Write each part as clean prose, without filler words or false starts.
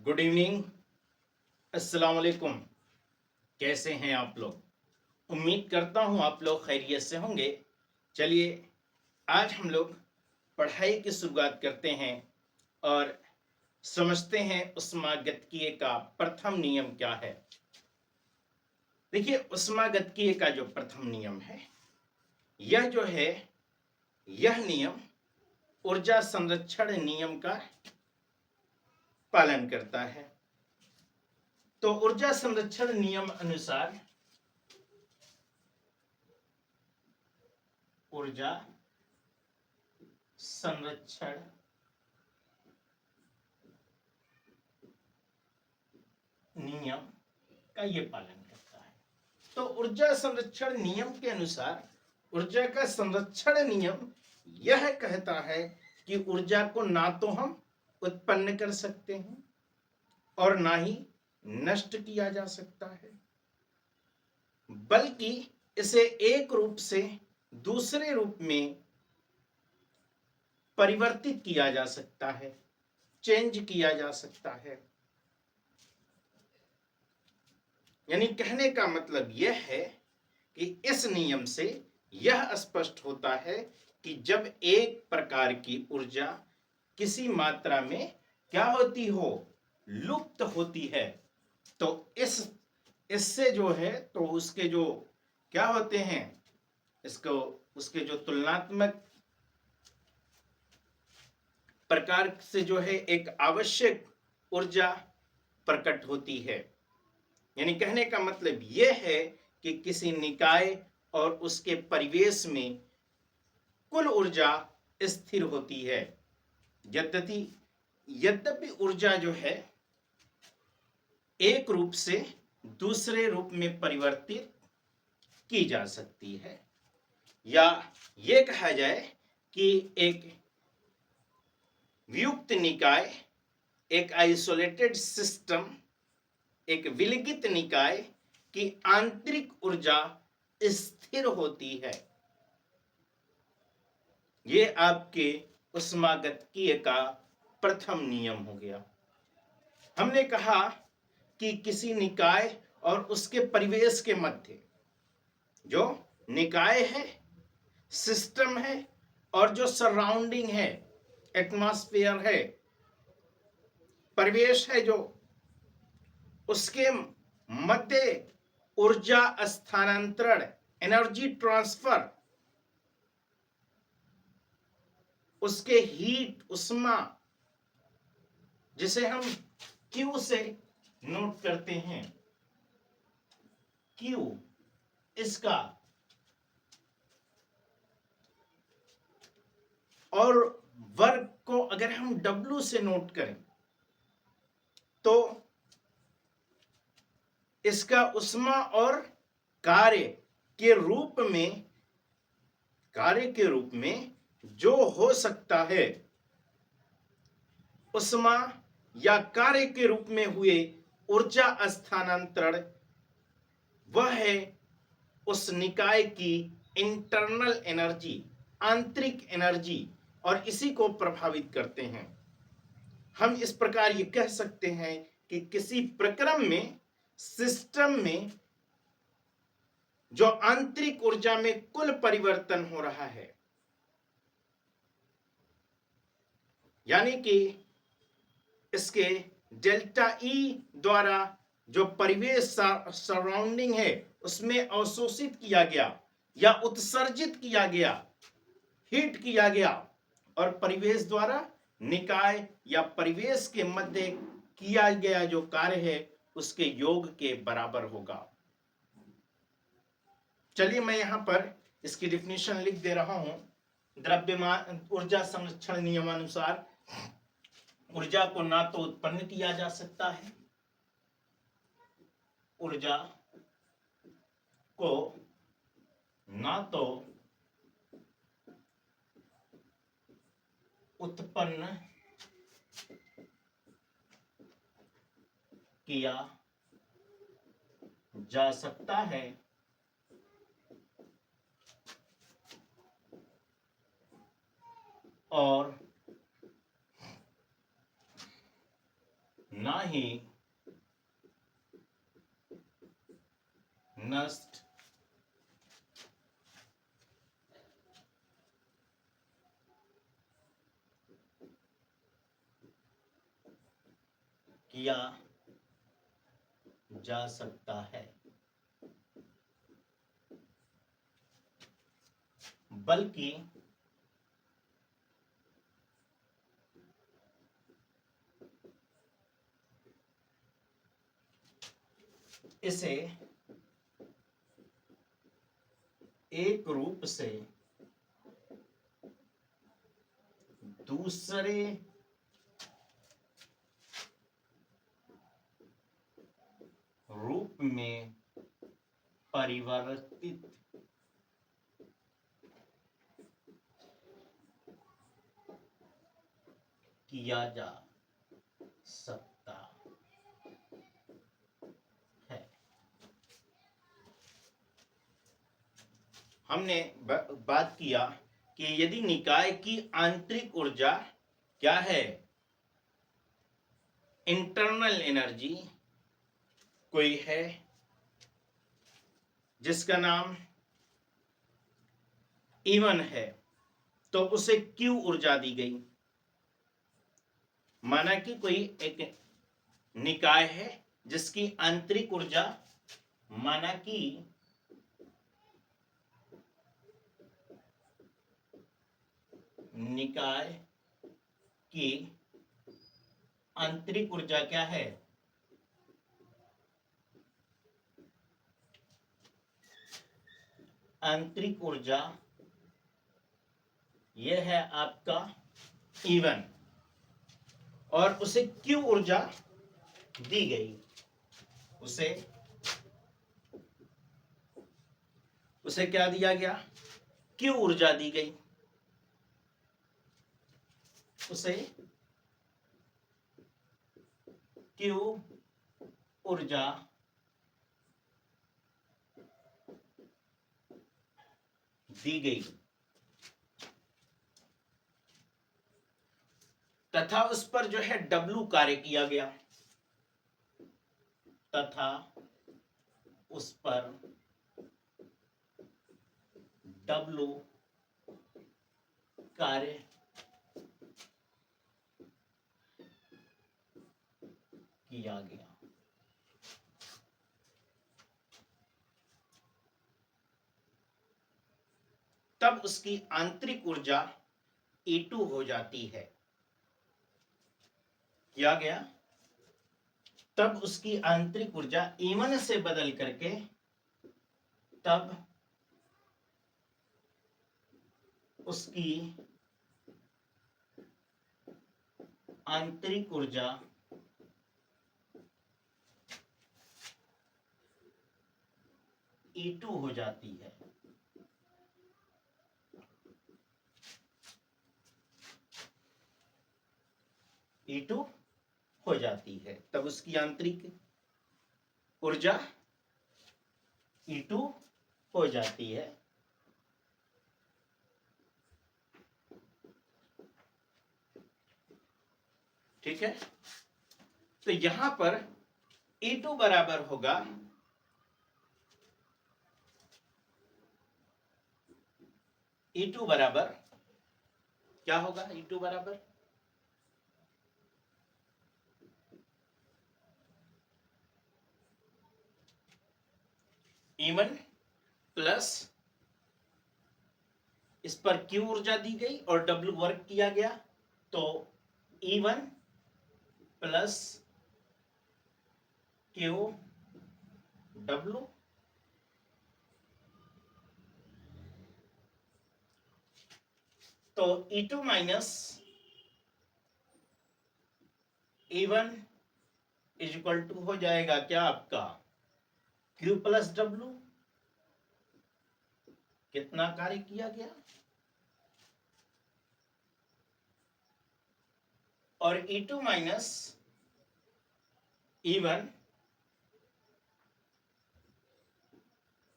Good evening. अस्सलाम वालेकुम। कैसे हैं आप लोग? उम्मीद करता हूं आप लोग खैरियत से होंगे। चलिए आज हम लोग पढ़ाई की शुरुआत करते हैं और समझते हैं ऊष्मागतिकीय का प्रथम नियम क्या है। देखिए, ऊष्मागतिकीय का जो प्रथम नियम है, यह जो है यह नियम ऊर्जा संरक्षण नियम का पालन करता है। तो ऊर्जा संरक्षण नियम अनुसार ऊर्जा संरक्षण नियम का ये पालन करता है। तो ऊर्जा संरक्षण नियम के अनुसार ऊर्जा का संरक्षण नियम यह कहता है कि ऊर्जा को ना तो हम उत्पन्न कर सकते हैं और ना ही नष्ट किया जा सकता है, बल्कि इसे एक रूप से दूसरे रूप में परिवर्तित किया जा सकता है, चेंज किया जा सकता है। यानी कहने का मतलब यह है कि इस नियम से यह स्पष्ट होता है कि जब एक प्रकार की ऊर्जा किसी मात्रा में क्या होती हो, लुप्त होती है, तो इससे जो है तो उसके जो क्या होते हैं, इसको उसके जो तुलनात्मक प्रकार से जो है एक आवश्यक ऊर्जा प्रकट होती है। यानी कहने का मतलब यह है कि किसी निकाय और उसके परिवेश में कुल ऊर्जा स्थिर होती है। यद्यपि ऊर्जा जो है एक रूप से दूसरे रूप में परिवर्तित की जा सकती है, या यह कहा जाए कि एक वियुक्त निकाय, एक आइसोलेटेड सिस्टम, एक विलगित निकाय की आंतरिक ऊर्जा स्थिर होती है। यह आपके ऊष्मागतिकीय का प्रथम नियम हो गया। हमने कहा कि किसी निकाय और उसके परिवेश के मध्य जो निकाय है, सिस्टम है और जो सराउंडिंग है, एटमॉस्फेयर है, परिवेश है, जो उसके मध्य ऊर्जा स्थानांतरण, एनर्जी ट्रांसफर, उसके हीट, उष्मा, जिसे हम क्यू से नोट करते हैं, क्यू, इसका और वर्क को अगर हम डब्ल्यू से नोट करें तो इसका उष्मा और कार्य के रूप में जो हो सकता है, उष्मा या कार्य के रूप में हुए ऊर्जा स्थानांतरण, वह है उस निकाय की इंटरनल एनर्जी, आंतरिक एनर्जी, और इसी को प्रभावित करते हैं। हम इस प्रकार ये कह सकते हैं कि किसी प्रक्रम में, सिस्टम में जो आंतरिक ऊर्जा में कुल परिवर्तन हो रहा है, यानी कि इसके डेल्टा ई द्वारा जो परिवेश सराउंडिंग है उसमें अवशोषित किया गया या उत्सर्जित किया गया, हीट किया गया, और परिवेश द्वारा निकाय या परिवेश के मध्य किया गया जो कार्य है उसके योग के बराबर होगा। चलिए मैं यहां पर इसकी डिफिनेशन लिख दे रहा हूं। द्रव्यमान ऊर्जा संरक्षण नियमानुसार ऊर्जा को ना तो उत्पन्न किया जा सकता है, ऊर्जा को ना तो उत्पन्न किया जा सकता है और ना ही नष्ट किया जा सकता है, बल्कि इसे एक रूप से दूसरे रूप में परिवर्तित किया जा सकता है। हमने बात किया कि यदि निकाय की आंतरिक ऊर्जा क्या है, इंटरनल एनर्जी कोई है जिसका नाम E1 है, तो उसे Q ऊर्जा दी गई। माना कि कोई एक निकाय है जिसकी आंतरिक ऊर्जा, माना कि निकाय की आंतरिक ऊर्जा क्या है, आंतरिक ऊर्जा यह है आपका E1, और उसे Q ऊर्जा दी गई। उसे क्या दिया गया, Q ऊर्जा दी गई। उसे Q ऊर्जा दी गई तथा उस पर जो है W कार्य किया गया, तथा उस पर W कार्य किया गया। तब उसकी आंतरिक ऊर्जा E2 हो जाती है। किया गया, तब उसकी आंतरिक ऊर्जा E1 से बदल करके तब उसकी आंतरिक ऊर्जा E2 हो जाती है। E2 हो जाती है, तब उसकी आंतरिक ऊर्जा E2 हो जाती है। ठीक है, तो यहां पर E2 बराबर होगा E2 बराबर क्या होगा, E2 बराबर E1 प्लस इस पर Q ऊर्जा दी गई और W वर्क किया गया, तो E1 प्लस Q W, तो E2 minus E1 is equal to हो जाएगा क्या आपका Q प्लस W। कितना कार्य किया गया, और E2 minus E1,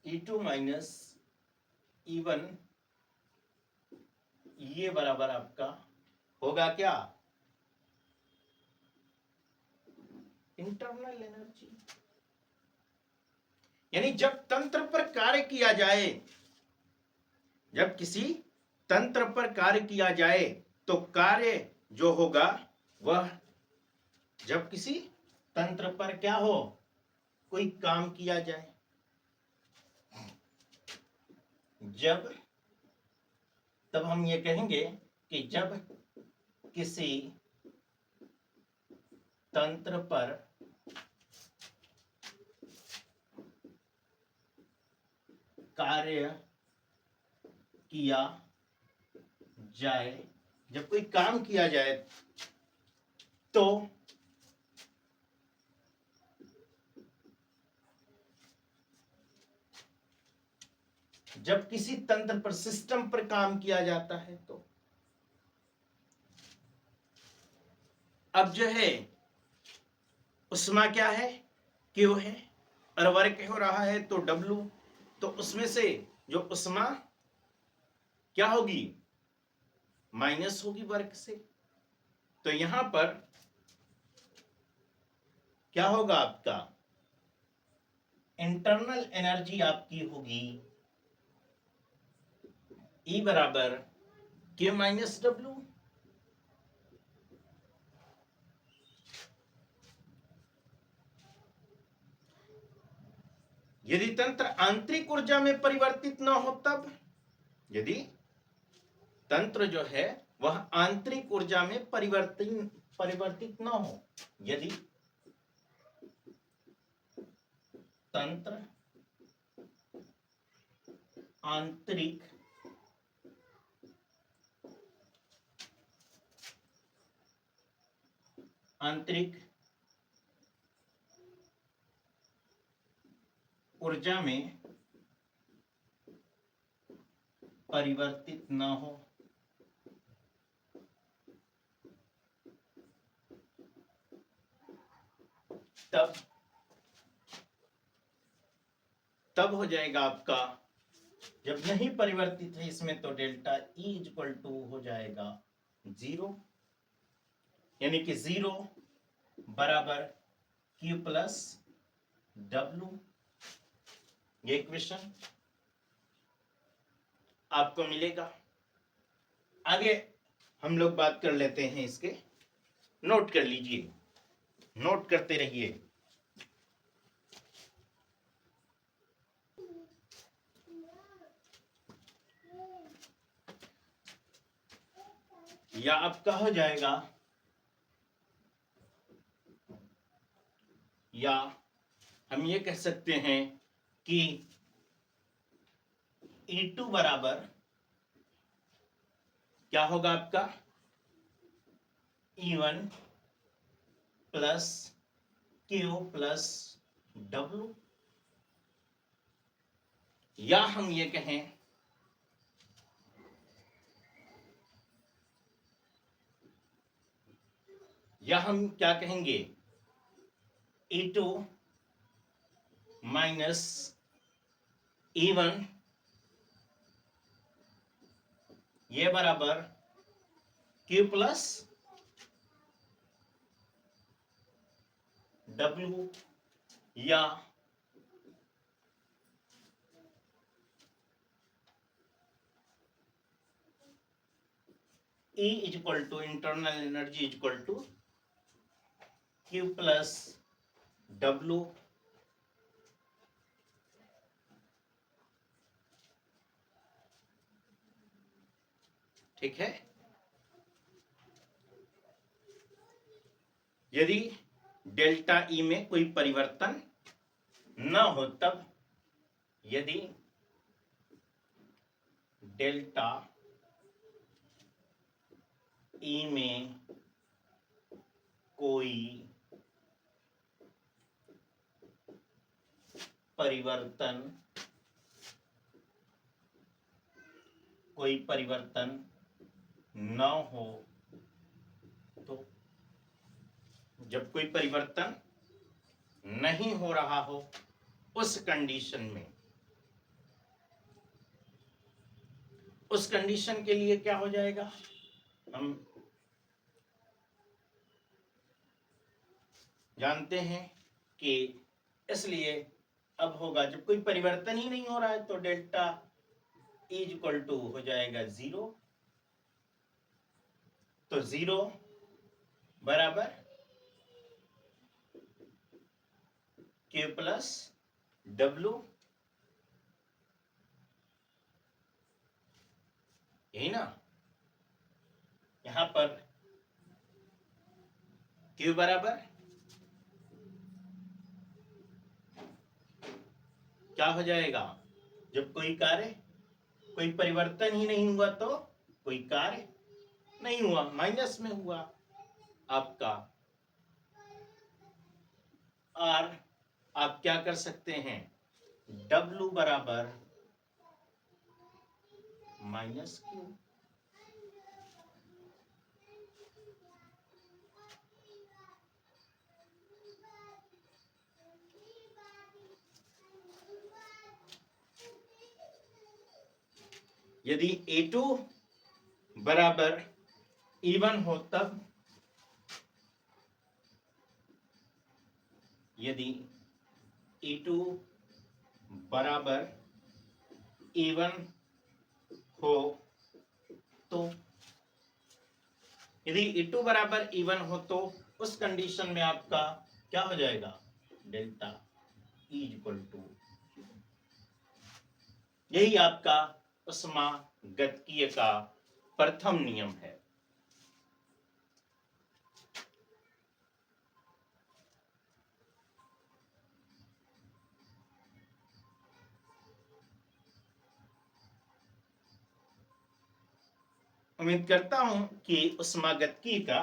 E2 minus E1, ये बराबर आपका होगा क्या, इंटरनल एनर्जी। यानी जब तंत्र पर कार्य किया जाए, जब किसी तंत्र पर कार्य किया जाए तो कार्य जो होगा वह, जब किसी तंत्र पर क्या हो, कोई काम किया जाए, जब, तब हम ये कहेंगे कि जब किसी तंत्र पर कार्य किया जाए, जब कोई काम किया जाए तो जब किसी तंत्र पर, सिस्टम पर काम किया जाता है तो अब जो है उष्मा क्या है, क्यू है, और वर्क हो रहा है तो डब्लू, तो उसमें से जो उष्मा क्या होगी, माइनस होगी वर्क से। तो यहां पर क्या होगा, आपका इंटरनल एनर्जी आपकी होगी E बराबर Q माइनस डब्ल्यू। यदि तंत्र आंतरिक ऊर्जा में परिवर्तित न हो तब, यदि तंत्र जो है वह आंतरिक ऊर्जा में परिवर्तित न हो, यदि तंत्र आंतरिक ऊर्जा में परिवर्तित न हो, तब हो जाएगा आपका, जब नहीं परिवर्तित है इसमें तो डेल्टा E इक्वल टू हो जाएगा 0, यानी कि 0 बराबर Q प्लस W। ये इक्वेशन आपको मिलेगा। आगे हम लोग बात कर लेते हैं इसके, नोट कर लीजिए, नोट करते रहिए। या आपका हो जाएगा, या हम ये कह सकते हैं कि E2 बराबर क्या होगा आपका, E1 plus Q plus W। या हम ये कहें या हम क्या कहेंगे, E2 माइनस E1 ये बराबर Q प्लस W। या E equal to internal energy equal to Q plus W। ठीक है। यदि डेल्टा E में कोई परिवर्तन न हो तब, यदि डेल्टा E में कोई परिवर्तन न हो तो, जब कोई परिवर्तन नहीं हो रहा हो उस कंडीशन में, उस कंडीशन के लिए क्या हो जाएगा, हम जानते हैं कि इसलिए अब होगा, जब कोई परिवर्तन ही नहीं हो रहा है तो डेल्टा इज इक्वल टू हो जाएगा 0। तो 0 बराबर Q प्लस W, यही ना। यहां पर Q बराबर क्या हो जाएगा, जब कोई कार्य, कोई परिवर्तन ही नहीं हुआ तो कोई कार्य नहीं हुआ, माइनस में हुआ आपका। और आप क्या कर सकते हैं, W बराबर माइनस Q। यदि A2 बराबर E1 हो तब, यदि E2 बराबर E1 हो तो, यदि E2 बराबर E1 हो तो उस कंडीशन में आपका क्या हो जाएगा, डेल्टा E इक्वल टू, यही आपका उष्मागतिकीय का प्रथम नियम है। उम्मीद करता हूं कि उष्मागतिकी का